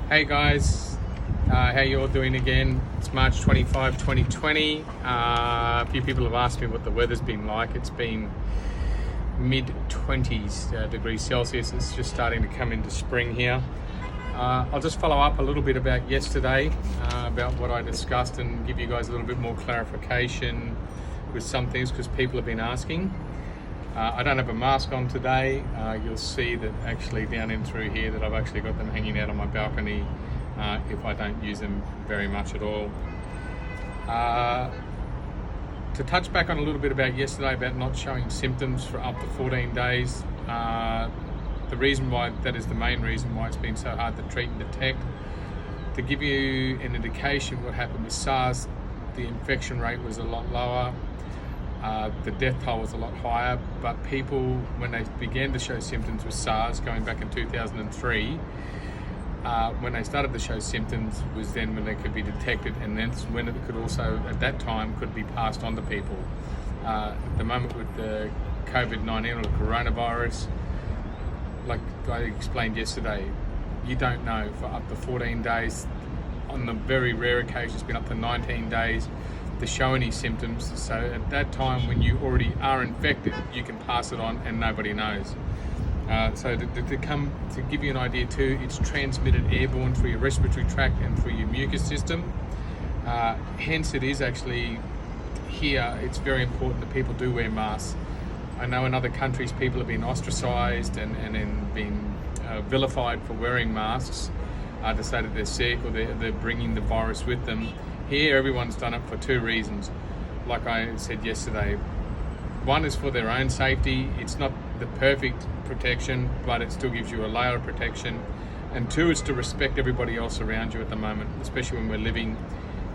Hey guys, how you all doing again? It's March 25, 2020. A few people have asked me what the weather's been like. It's been mid-20s degrees Celsius. It's just starting to come into spring here. I'll just follow up a little bit about yesterday, about what I discussed, and give you guys a little bit more clarification with some things because people have been asking. I don't have a mask on today. You'll see that actually down in through here that I've actually got them hanging out on my balcony if I don't use them very much at all. To touch back on a little bit about yesterday about not showing symptoms for up to 14 days, the reason why that is the main reason why it's been so hard to treat and detect. To give you an indication what happened with SARS, the infection rate was a lot lower. The death toll was a lot higher, but people, when they began to show symptoms with SARS going back in 2003, when they started to show symptoms was then when they could be detected, and then when it could also, at that time, could be passed on to people. At the moment with the COVID-19 or the coronavirus, like I explained yesterday, you don't know for up to 14 days, on the very rare occasion it's been up to 19 days, to show any symptoms. So at that time when you already are infected, you can pass it on and nobody knows. So to give you an idea too, it's transmitted airborne through your respiratory tract and through your mucus system. Hence it is actually here, it's very important that people do wear masks. I know in other countries people have been ostracized and then been vilified for wearing masks to say that they're sick or they're bringing the virus with them. Here, everyone's done it for two reasons. Like I said yesterday, one is for their own safety. It's not the perfect protection, but it still gives you a layer of protection. And two, is to respect everybody else around you at the moment, especially when we're living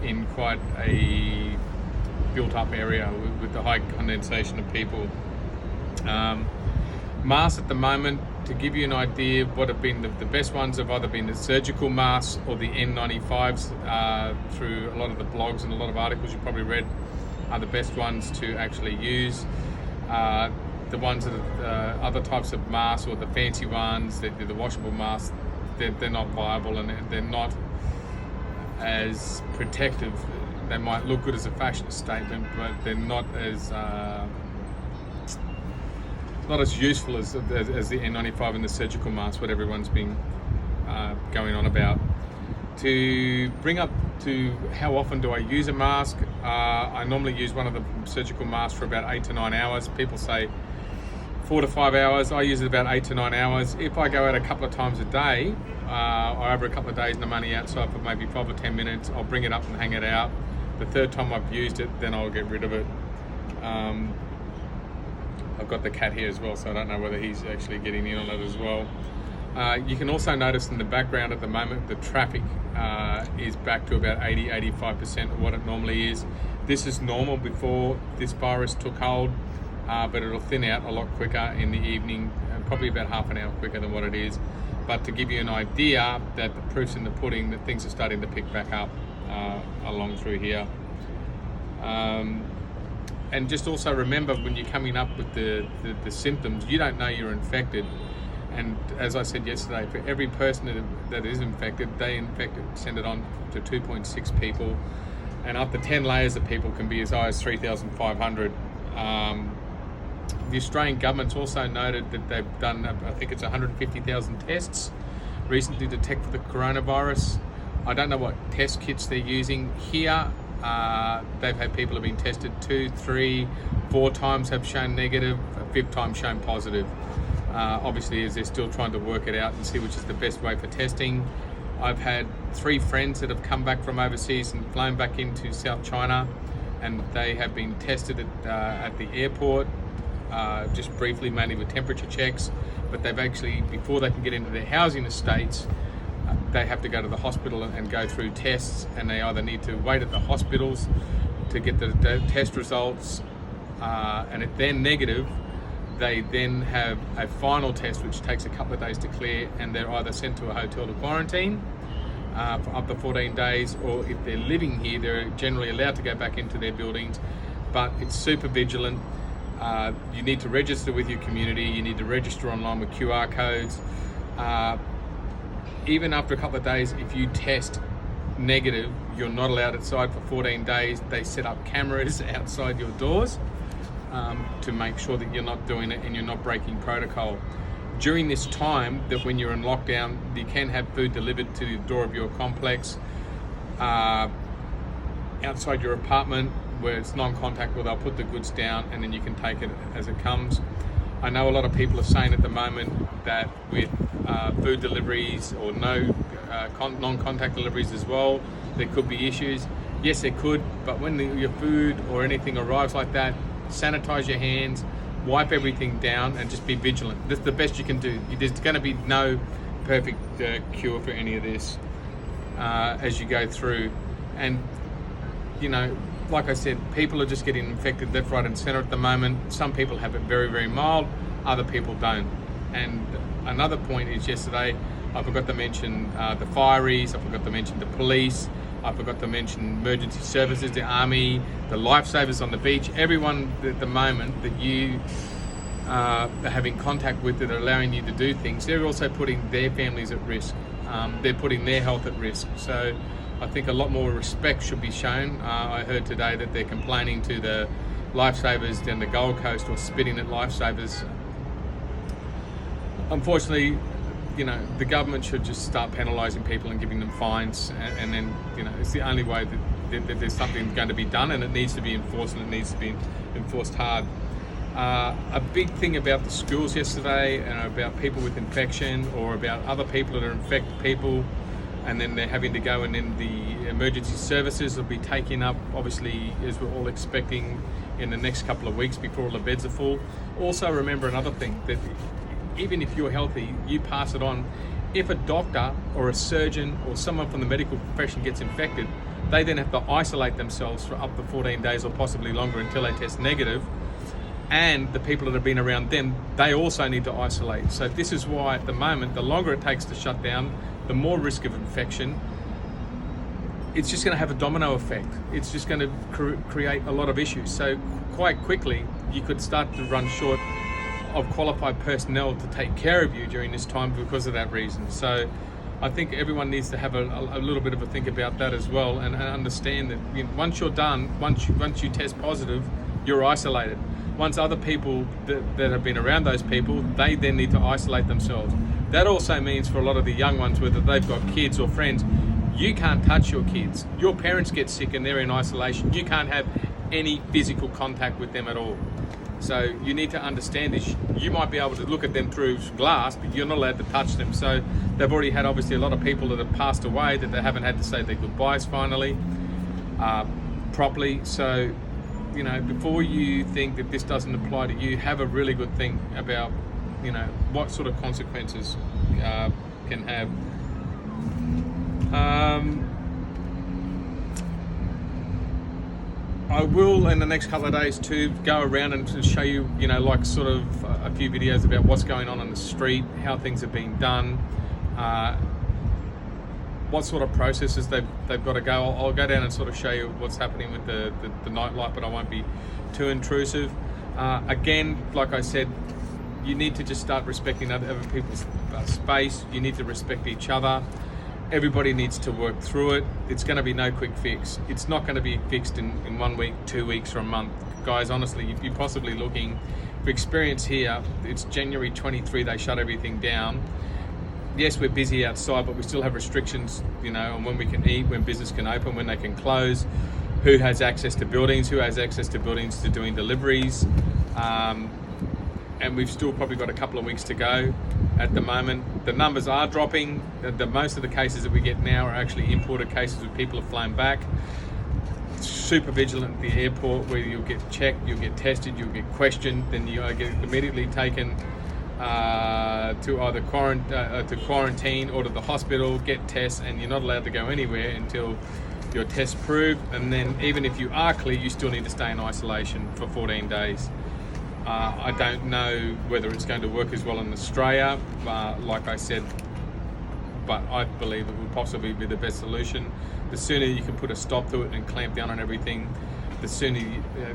in quite a built-up area with the high condensation of people. Masks at the moment, to give you an idea, what have been the best ones have either been the surgical masks or the N95s. Through a lot of the blogs and a lot of articles you probably read, are the best ones to actually use. The ones that are other types of masks or the fancy ones, the washable masks, they're not viable and they're not as protective. They might look good as a fashion statement, but they're not as useful as the N95 and the surgical mask, what everyone's been going on about. To bring up to how often do I use a mask, I normally use one of the surgical masks for about 8 to 9 hours. People say 4 to 5 hours. I use it about 8 to 9 hours. If I go out a couple of times a day, or over a couple of days and I'm only outside for maybe 5 or 10 minutes, I'll bring it up and hang it out. The third time I've used it, then I'll get rid of it. I've got the cat here as well, so I don't know whether he's actually getting in on it as well. You can also notice in the background at the moment the traffic is back to about 80-85% of what it normally is. This is normal before this virus took hold, but it'll thin out a lot quicker in the evening, probably about half an hour quicker than what it is. But to give you an idea that the proof's in the pudding, that things are starting to pick back up along through here. And just also remember, when you're coming up with the symptoms, you don't know you're infected. And as I said yesterday, for every person that is infected, send it on to 2.6 people. And up to 10 layers of people can be as high as 3,500. The Australian government's also noted that they've done, I think it's 150,000 tests recently to detect for the coronavirus. I don't know what test kits they're using here. They've had people have been tested 2, 3, 4 times, have shown negative, a 5th time shown positive. Obviously, as they're still trying to work it out and see which is the best way for testing. I've had 3 friends that have come back from overseas and flown back into South China, and they have been tested at the airport, just briefly, mainly with temperature checks, but they've actually, before they can get into their housing estates, they have to go to the hospital and go through tests, and they either need to wait at the hospitals to get the test results, and if they're negative, they then have a final test which takes a couple of days to clear, and they're either sent to a hotel to quarantine for up to 14 days, or if they're living here, they're generally allowed to go back into their buildings, but it's super vigilant. You need to register with your community, you need to register online with QR codes. even after a couple of days, if you test negative, you're not allowed outside for 14 days. They set up cameras outside your doors to make sure that you're not doing it and you're not breaking protocol. During this time, that when you're in lockdown, you can have food delivered to the door of your complex, outside your apartment, where it's non-contact, where they'll put the goods down and then you can take it as it comes. I know a lot of people are saying at the moment that with food deliveries or non-contact deliveries as well, there could be issues. Yes, there could, but when your food or anything arrives like that, sanitize your hands, wipe everything down, and just be vigilant. That's the best you can do. There's going to be no perfect cure for any of this as you go through. And, you know, like I said, people are just getting infected left, right and center at the moment. Some people have it very, very mild, other people don't. And another point is yesterday, I forgot to mention the fireys, I forgot to mention the police, I forgot to mention emergency services, the army, the lifesavers on the beach, everyone at the moment that you are having contact with that are allowing you to do things, they're also putting their families at risk. They're putting their health at risk. So I think a lot more respect should be shown. I heard today that they're complaining to the lifesavers down the Gold Coast or spitting at lifesavers. Unfortunately, you know, the government should just start penalising people and giving them fines, and then, you know, it's the only way that there's something going to be done, and it needs to be enforced, and it needs to be enforced hard. A big thing about the schools yesterday, and about people with infection or about other people that are infected people, and then they're having to go, and then the emergency services will be taking up, obviously, as we're all expecting, in the next couple of weeks before all the beds are full. Also remember another thing, that even if you're healthy, you pass it on. If a doctor or a surgeon or someone from the medical profession gets infected, they then have to isolate themselves for up to 14 days or possibly longer until they test negative. And the people that have been around them, they also need to isolate. So this is why at the moment, the longer it takes to shut down, the more risk of infection. It's just going to have a domino effect. It's just going to create a lot of issues. So quite quickly, you could start to run short of qualified personnel to take care of you during this time because of that reason. So I think everyone needs to have a little bit of a think about that as well, and understand that, you know, once you're done, once you test positive, you're isolated. Once other people that have been around those people, they then need to isolate themselves. That also means for a lot of the young ones, whether they've got kids or friends, you can't touch your kids. Your parents get sick and they're in isolation. You can't have any physical contact with them at all. So you need to understand this. You might be able to look at them through glass, but you're not allowed to touch them. So they've already had, obviously, a lot of people that have passed away that they haven't had to say their goodbyes finally, properly. So, you know, before you think that this doesn't apply to you, have a really good think about, you know, what sort of consequences can have. I will, in the next couple of days too, go around and show you, you know, like sort of a few videos about what's going on the street, how things are being done, what sort of processes they've got to go. I'll go down and sort of show you what's happening with the nightlife, but I won't be too intrusive. Again, like I said, you need to just start respecting other people's space. You need to respect each other. Everybody needs to work through it. It's going to be no quick fix. It's not going to be fixed in 1 week, 2 weeks, or a month. Guys, honestly, if you're possibly looking for experience here, it's January 23, they shut everything down. Yes, we're busy outside, but we still have restrictions, you know, on when we can eat, when business can open, when they can close, who has access to buildings, to doing deliveries. And we've still probably got a couple of weeks to go at the moment. The numbers are dropping. Most of the cases that we get now are actually imported cases where people have flown back. Super vigilant at the airport, where you'll get checked, you'll get tested, you'll get questioned, then you get immediately taken to either quarantine or to the hospital, get tests, and you're not allowed to go anywhere until your test proved. And then even if you are clear, you still need to stay in isolation for 14 days. I don't know whether it's going to work as well in Australia, like I said, but I believe it would possibly be the best solution. The sooner you can put a stop to it and clamp down on everything, the sooner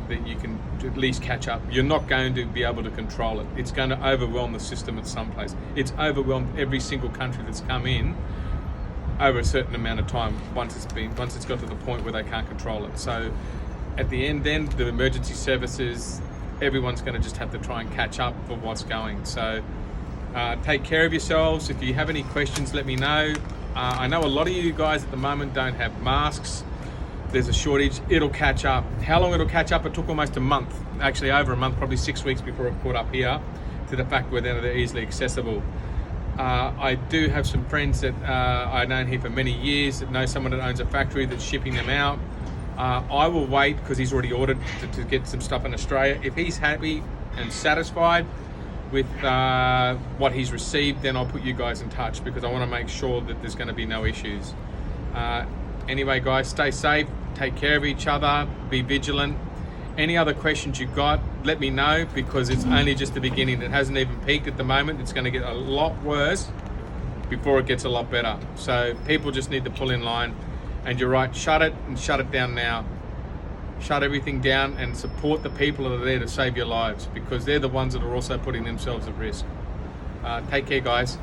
that you can at least catch up. You're not going to be able to control it. It's going to overwhelm the system at some place. It's overwhelmed every single country that's come in over a certain amount of time once it's got to the point where they can't control it. So at the end then, the emergency services, everyone's going to just have to try and catch up for what's going. So take care of yourselves. If you have any questions, let me know. I know a lot of you guys at the moment don't have masks. There's a shortage. It'll catch up. How long it'll catch up? It took almost a month, actually over a month, probably 6 weeks before it caught up here to the fact where they're easily accessible. I do have some friends that I've known here for many years that know someone that owns a factory that's shipping them out. I will wait because he's already ordered to get some stuff in Australia. If he's happy and satisfied with what he's received, then I'll put you guys in touch because I want to make sure that there's going to be no issues. Anyway, guys, stay safe, take care of each other, be vigilant. Any other questions you've got, let me know because it's only just the beginning. It hasn't even peaked at the moment. It's going to get a lot worse before it gets a lot better. So people just need to pull in line. And you're right, shut it and shut it down now. Shut everything down and support the people that are there to save your lives because they're the ones that are also putting themselves at risk. Take care, guys.